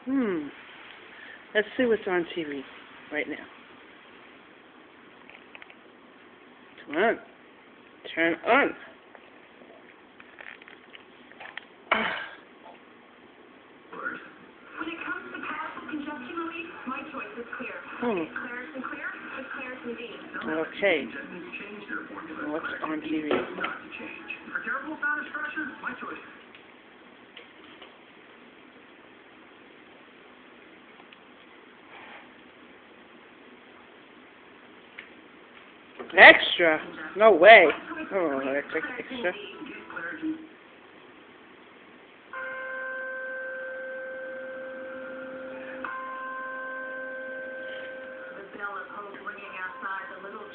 Let's see what's on TV right now. Come on. Turn on. When it comes to powerful congestion relief, my choice is Clear. Claritin Clear with Claritin D. Okay. What's on TV? For terrible sinus pressure, my choice. Extra? No way. Oh, extra.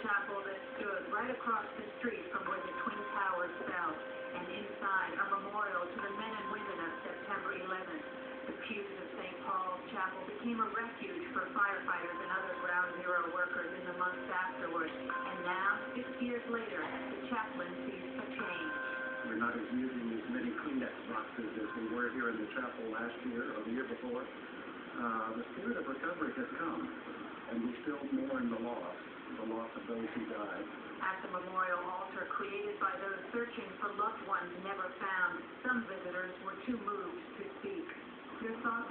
Chapel that stood right across the street from where the Twin Towers fell, and inside a memorial to the men and women of September 11th. The pews of St. Paul's Chapel became a refuge for firefighters and other ground zero workers in the months afterwards. And now, 6 years later, the chaplain sees a change. We're not using as many Kleenex boxes as we were here in the chapel last year or the year before. The spirit of recovery has come, and we still mourn the loss of those who died. At the memorial altar created by those searching for loved ones never found, some visitors were too moved to speak. Your thoughts?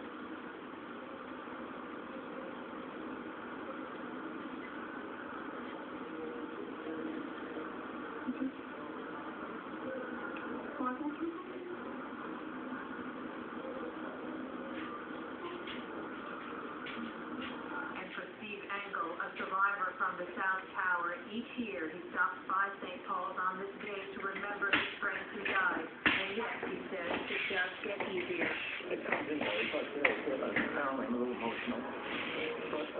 Survivor from the South Tower. Each year he stops by St. Paul's on this day to remember his friends who died. And yes, he says, it does get easier. It comes in very now I'm a little emotional. But,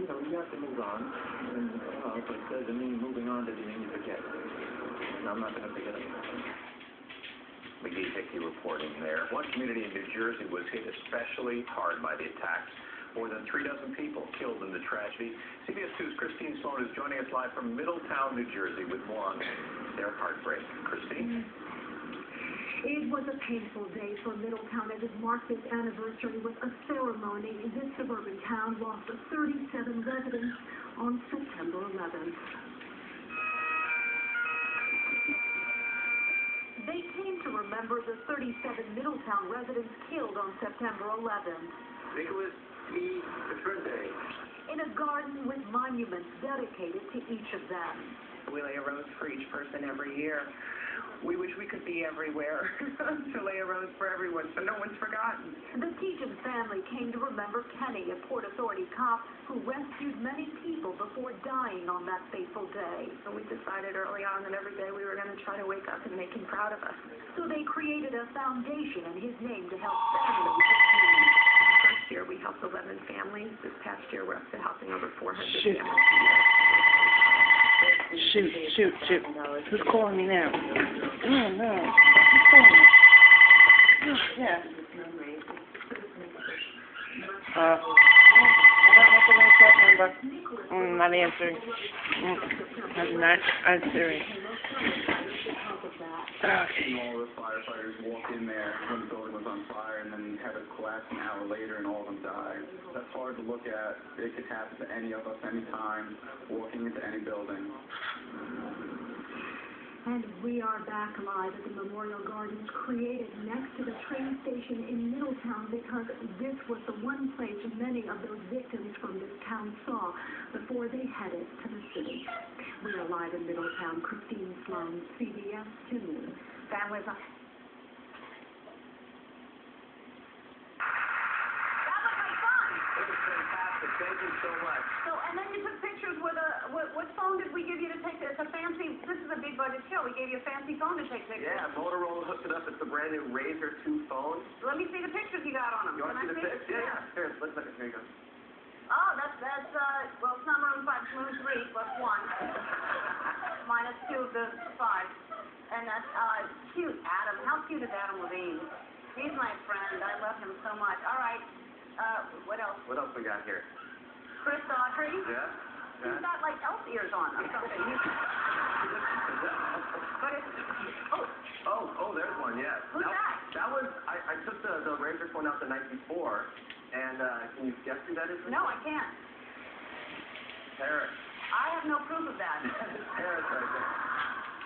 you have to move on. And, if it doesn't mean moving on, doesn't mean you forget. And I'm not going to forget it. McGee Hickey reporting there. One community in New Jersey was hit especially hard by the attacks. More than 36 people killed in the tragedy. CBS 2's Christine Sloan is joining us live from Middletown, New Jersey with more on their heartbreak. Christine? It was a painful day for Middletown as it marked its anniversary with a ceremony. This suburban town lost 37 residents on September 11th. They came to remember the 37 Middletown residents killed on September 11th. Nicholas T. Patrinde. In a garden with monuments dedicated to each of them. We lay a rose for each person every year. We wish we could be everywhere to lay a rose for everyone, so no one's forgotten. The Tejan family came to remember Kenny, a Port Authority cop who rescued many people before dying on that fateful day. So we decided early on that every day we were going to try to wake up and make him proud of us. So they created a foundation in his name to help families in need. First year we helped 11 families. This past year we're up to helping over 400 Shoot. families. Shoot. Who's calling me now? No. Who's calling me? Yeah. I don't have the number. I'm not answering. I'm not answering. Okay. All the firefighters walked in there when the building was on fire and then had it collapse an hour later and all of them died. That's hard to look at. It could happen to any of us anytime, walking into any building. And we are back live at the Memorial Gardens created next to the train station in Middletown because this was the one place many of those victims from this town saw before they headed to the city. We are live in Middletown. Christine Sloan, CBS 2 News. Families on. Thank you so much. So, and then you took pictures with what phone did we give you to take? It's a fancy, this is a big budget show. We gave you a fancy phone to take pictures. Yeah, Motorola hooked it up. It's the brand new Razr 2 phone. Let me see the pictures you got on them. You want to see the pictures? Yeah. Here, let's look at here you go. Oh, that's well, it's not Maroon 5, it's Maroon 3 plus 1. Minus 2 of the 5. And that's cute, Adam. How cute is Adam Levine? He's my friend. I love him so much. All right. What else? What else we got here? Chris Autry. Yeah. He's got like elf ears on or something. But it's, oh, there's one, yeah. Who's that? That was, I took the Razr phone out the night before, And can you guess who that is? No, I can't. Paris. I have no proof of that. Paris right there.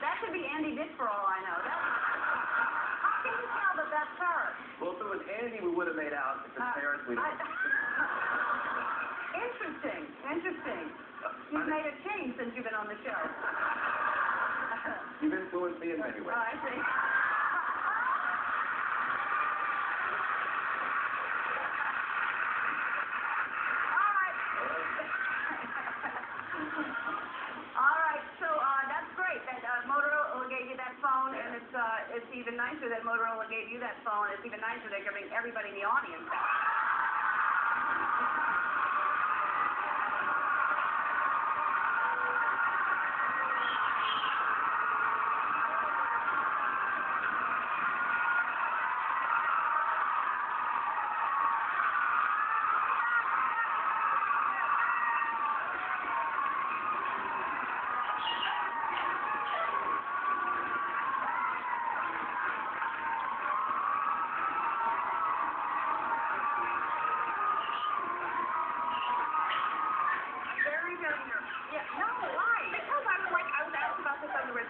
That could be Andy Dick for all I know. How can you tell that that's Paris? Well, if it was Andy, we would have made out. If it's Paris, we don't. Interesting. You've made a change since you've been on the show. You've influenced me in many ways. Oh, I see. All right, so that's great that Motorola gave you that phone, and it's even nicer that Motorola gave you that phone. It's even nicer they're giving everybody in the audience that.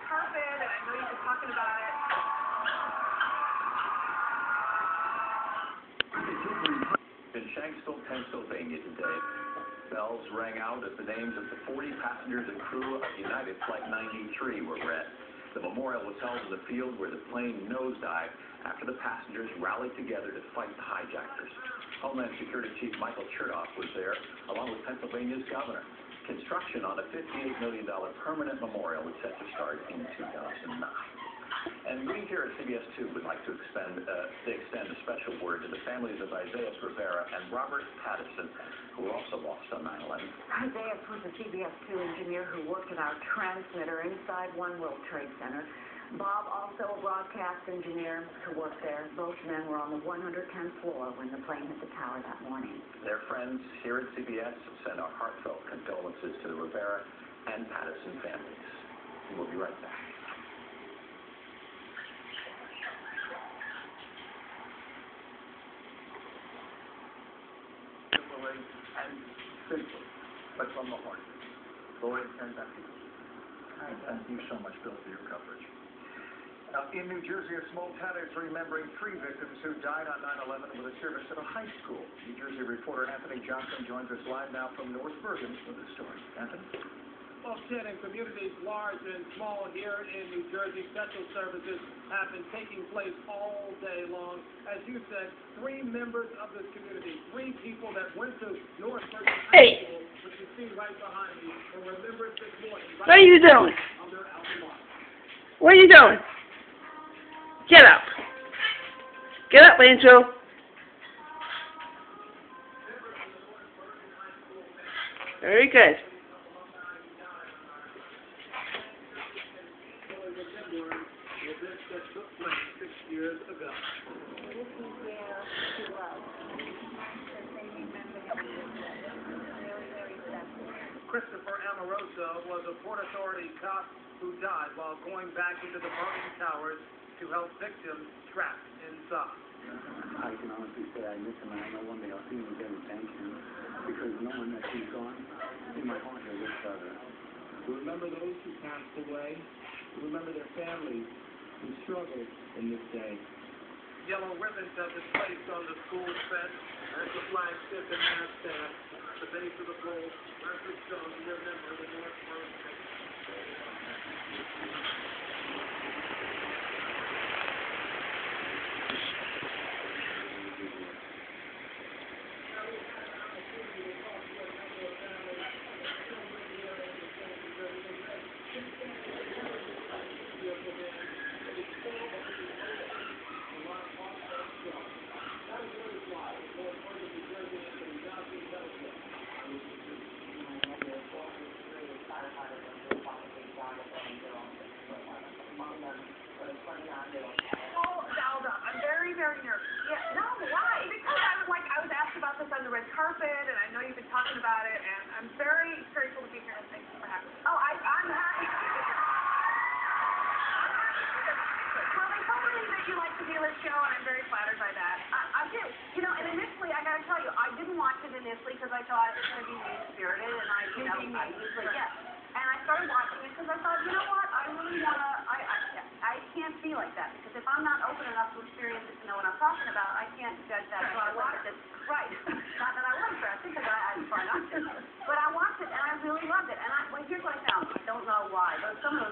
Carpet, and I know you've been talking about it. In Shanksville, Pennsylvania today, bells rang out as the names of the 40 passengers and crew of United Flight 93 were read. The memorial was held in the field where the plane nosedived after the passengers rallied together to fight the hijackers. Homeland Security Chief Michael Chertoff was there, along with Pennsylvania's governor. Construction on a $58 million permanent memorial is set to start in 2009. And we here at CBS 2 would like to extend a special word to the families of Isaiah Rivera and Robert Patterson, who were also lost on 9/11. Isaiah was a CBS 2 engineer who worked at our transmitter inside One World Trade Center. Bob, also a broadcast engineer who worked there. Both men were on the 110th floor when the plane hit the tower that morning. Their friends here at CBS send our heartfelt condolences to the Rivera and Patterson families. We'll be right back. Simply and simply, but from the heart. Lord, and thank you. Thank you so much, Bill, for your coverage. In New Jersey, a small town is remembering 3 victims who died on 9/11 with a service at a high school. New Jersey reporter Anthony Johnson joins us live now from North Bergen with the story. Anthony? Well, Ken, in communities large and small here in New Jersey, special services have been taking place all day long. As you said, 3 members of this community, 3 people that went to North Bergen High School, which you see right behind me, were remembered this morning. What are you doing? On their alma mater. What are you doing? Get up. Get up, Angel. Very good. Events that took place 6 years ago. Christopher Amoroso was a Port Authority cop who died while going back into the burning towers to help victims trapped inside. I can honestly say I miss him, and I know one day I'll see him again and thank him, because knowing that he's gone, in my heart he'll get better. We remember those who passed away. We remember their families who struggled in this day. Yellow ribbons have been placed on the school fence as the flag shift and mass staff. At the base of the pole, record stone to remember the North Bergen. I'm very, very nervous. Yeah, no, why? Because I was asked about this on the red carpet, and I know you've been talking about it, and I'm very grateful to be here, and thank you for having me. Oh, I'm happy. Well, they told me that you like to do this show, and I'm very flattered by that. I do. You know, and initially, I gotta tell you, I didn't watch it initially because I thought it was going to be mean-spirited, and I usually, And I started watching it because I thought, you know what, I really want to, I can't be like that, because if I'm not open enough to experience it to know what I'm talking about, I can't judge that. So I watched it. Right. Not that I was dressing, because I try not to. But I watched it, and I really loved it. And well, here's what I found. I don't know why, but some of